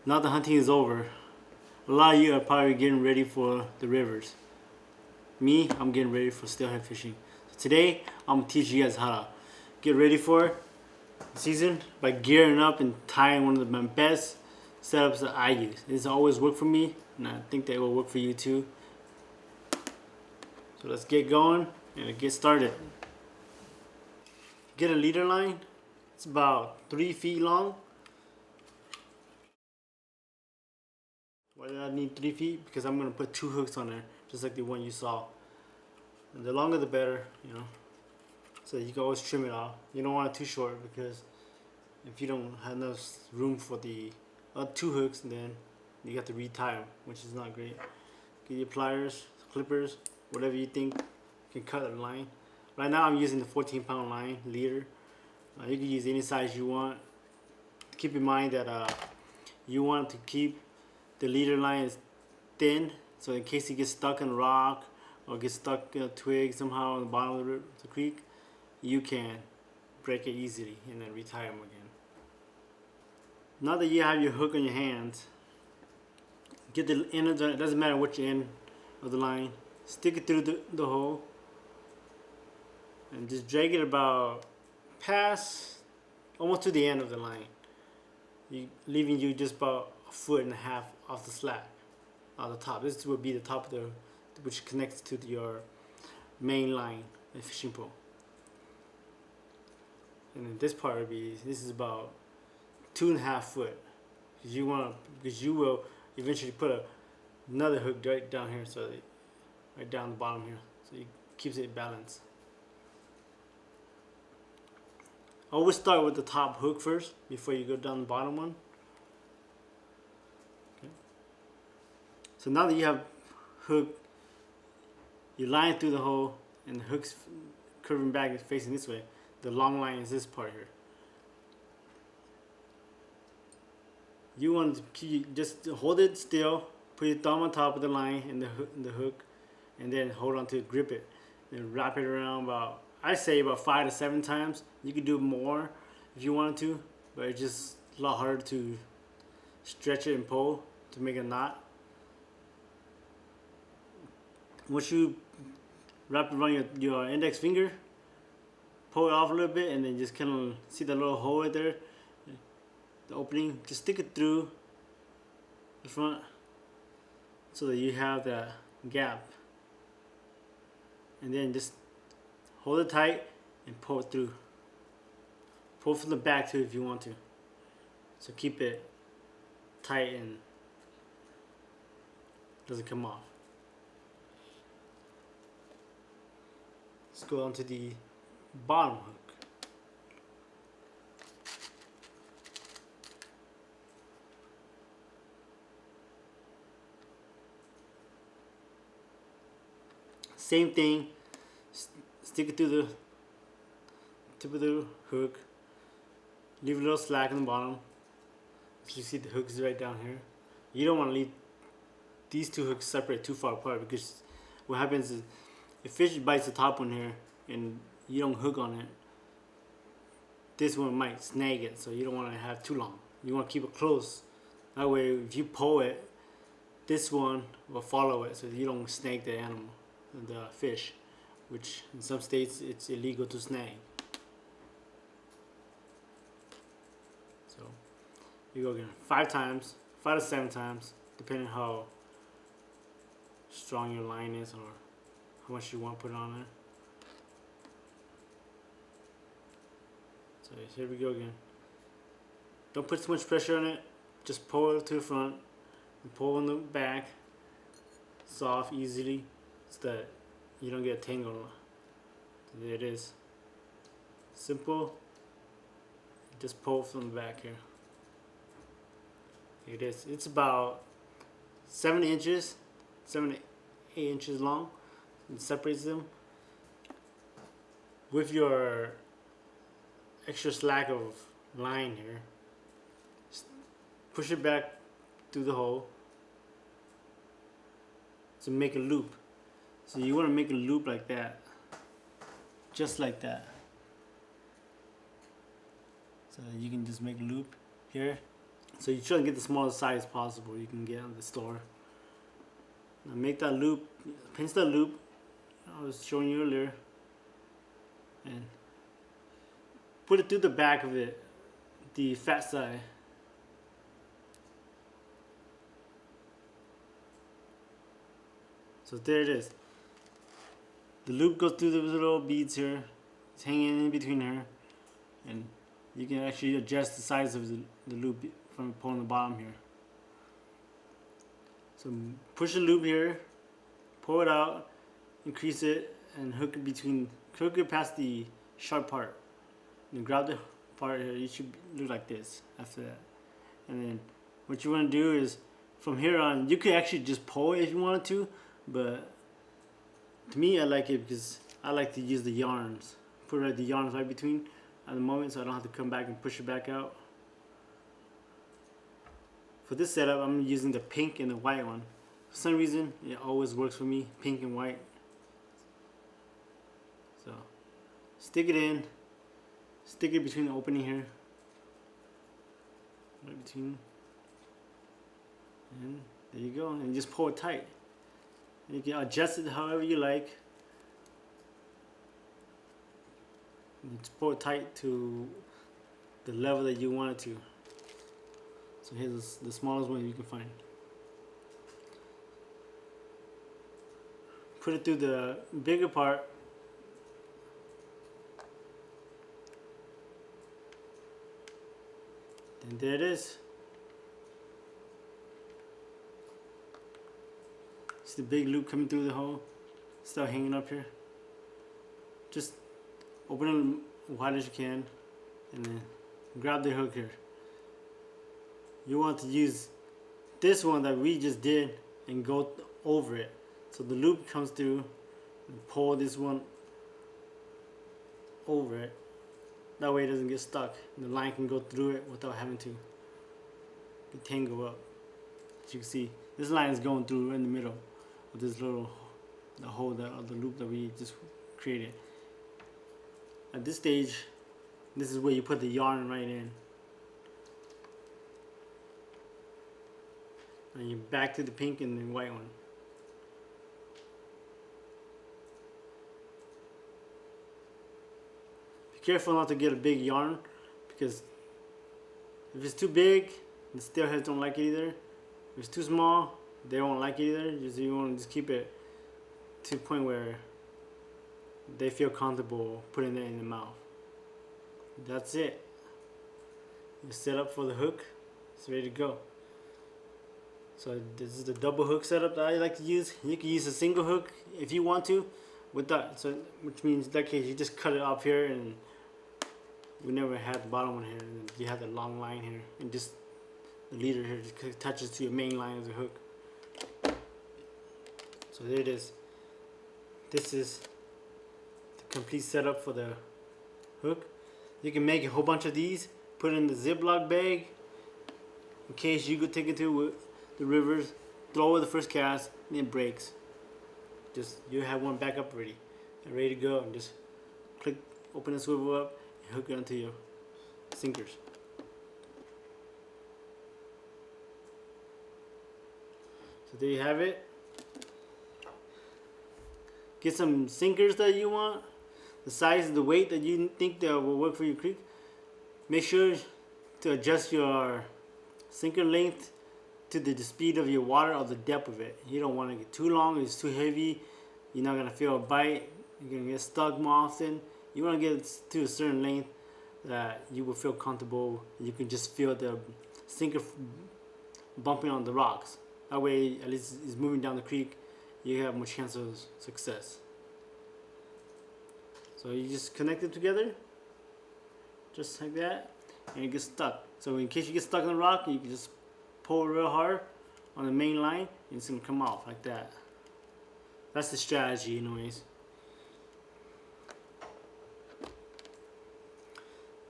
Now the hunting is over. A lot of you are probably getting ready for the rivers. Me, I'm getting ready for steelhead fishing. So today, I'm gonna teach you guys how to get ready for the season by gearing up and tying one of my best setups that I use. It's always worked for me, and I think that it will work for you too. So let's get going and get started. Get a leader line. It's about 3 feet long. Why did I need 3 feet? Because I'm gonna put 2 hooks on there, just like the one you saw. And the longer the better, you know. So you can always trim it off. You don't want it too short because if you don't have enough room for the 2 hooks, then you have to retie them, which is not great. Get your pliers, clippers, whatever you think can cut the line. Right now I'm using the 14-pound line leader. You can use any size you want. Keep in mind that you want to keep the leader line thin, so in case you get stuck in a rock or get stuck in a twig somehow on the bottom of the creek, you can break it easily and then retie them again. Now that you have your hook on your hands, get the end of the, it doesn't matter which end of the line, stick it through the hole and just drag it about past, almost to the end of the line, leaving you just about 1.5 feet off the slack, on the top. This will be the top of the, which connects to your main line, the fishing pole. And then this part will be, this is about 2.5 feet. Because you will eventually put another hook right down here, so right down the bottom here, so it keeps it balanced. Always start with the top hook first before you go down the bottom one. Okay. So now that you have hook, you line through the hole and the hook's curving back and facing this way. The long line is this part here. You want to keep, just hold it still, put your thumb on top of the line and the hook, and then hold on to it, grip it, and wrap it around about, I say about 5 to 7 times. You could do more if you wanted to, but it's just a lot harder to stretch it and pull to make a knot. Once you wrap it around your index finger, pull it off a little bit, and then just kind of see that little hole right there, the opening. Just stick it through the front so that you have that gap, and then just hold it tight and pull it through. Pull from the back too if you want to. So keep it tight and doesn't come off. Let's go on to the bottom hook. Same thing, stick it through the tip of the hook, leave a little slack in the bottom. As you see, the hook is right down here. You don't want to leave these 2 hooks separate too far apart, because what happens is if fish bites the top one here and you don't hook on it, this one might snag it, so you don't want to have too long. You want to keep it close. That way if you pull it, this one will follow it, so you don't snag the animal, the fish, which in some states it's illegal to snag. So you go again 5 times, 5 to 7 times, depending on how strong your line is or how much you want to put on there. So here we go again. Don't put too much pressure on it, just pull it to the front and pull on the back, soft, easily, so that you don't get a tangle. So there it is. Simple. Just pull from the back here. Here it is. It's about 7 inches, 7 to 8 inches long. It separates them. With your extra slack of line here, just push it back through the hole to make a loop. So you want to make a loop like that, just like that. So you can just make a loop here, So you try to get the smallest size possible you can get on the store. Now make that loop, pinch that loop I was showing you earlier, and put it through the back of it, the fat side. So there it is. The loop goes through the little beads here. It's hanging in between her, and you can actually adjust the size of the loop from pulling the bottom here. So push the loop here, pull it out, increase it, and hook it past the sharp part. And grab the part here. It should look like this after that. And then what you want to do is from here on, you could actually just pull it if you wanted to, but to me I like it because I like to use the yarns. Put the yarns right between at the moment, so I don't have to come back and push it back out. For this setup, I'm using the pink and the white one. For some reason, it always works for me, pink and white. So, stick it in. Stick it between the opening here. Right between. And there you go. And just pull it tight. And you can adjust it however you like. And just pull it tight to the level that you want it to. So here's the smallest one you can find. Put it through the bigger part. And there it is. It's the big loop coming through the hole. Still hanging up here. Just open it wide as you can, and then grab the hook here. You want to use this one that we just did and go over it. So the loop comes through, and pull this one over it. That way it doesn't get stuck. The line can go through it without having to tangle up. As you can see, this line is going through in the middle of this little hole of the loop that we just created. At this stage, this is where you put the yarn right in. And you're back to the pink and the white one. Be careful not to get a big yarn, because if it's too big, the steelheads don't like it either. If it's too small, they won't like it either. You want to just keep it to the point where they feel comfortable putting it in the mouth. That's it. You're set up for the hook. It's ready to go. So this is the double hook setup that I like to use. You can use a single hook if you want to with that. So which means in that case you just cut it off here, and we never had the bottom one here. And you have the long line here, and just the leader here just attaches to your main line of the hook. So there it is. This is the complete setup for the hook. You can make a whole bunch of these, put it in the Ziploc bag in case you could take it to the rivers, throw it the first cast, and it breaks. Just you have one back up ready and ready to go, and just click, open the swivel up, and hook it onto your sinkers. So there you have it. Get some sinkers that you want, the size and the weight that you think that will work for your creek. Make sure to adjust your sinker length to the speed of your water or the depth of it. You don't want to get too long, it's too heavy, you're not going to feel a bite, you're going to get stuck more often. You want to get to a certain length that you will feel comfortable. You can just feel the sinker bumping on the rocks. That way at least it's moving down the creek, you have more chance of success. So you just connect it together, just like that, and it gets stuck. So in case you get stuck on the rock, you can just pull real hard on the main line, and it's gonna come off like that. That's the strategy anyways.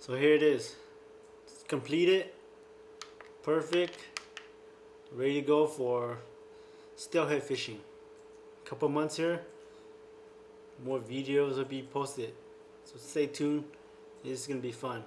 So here it is. It's completed. Perfect. Ready to go for steelhead fishing. Couple months here, more videos will be posted, so stay tuned. It's gonna be fun.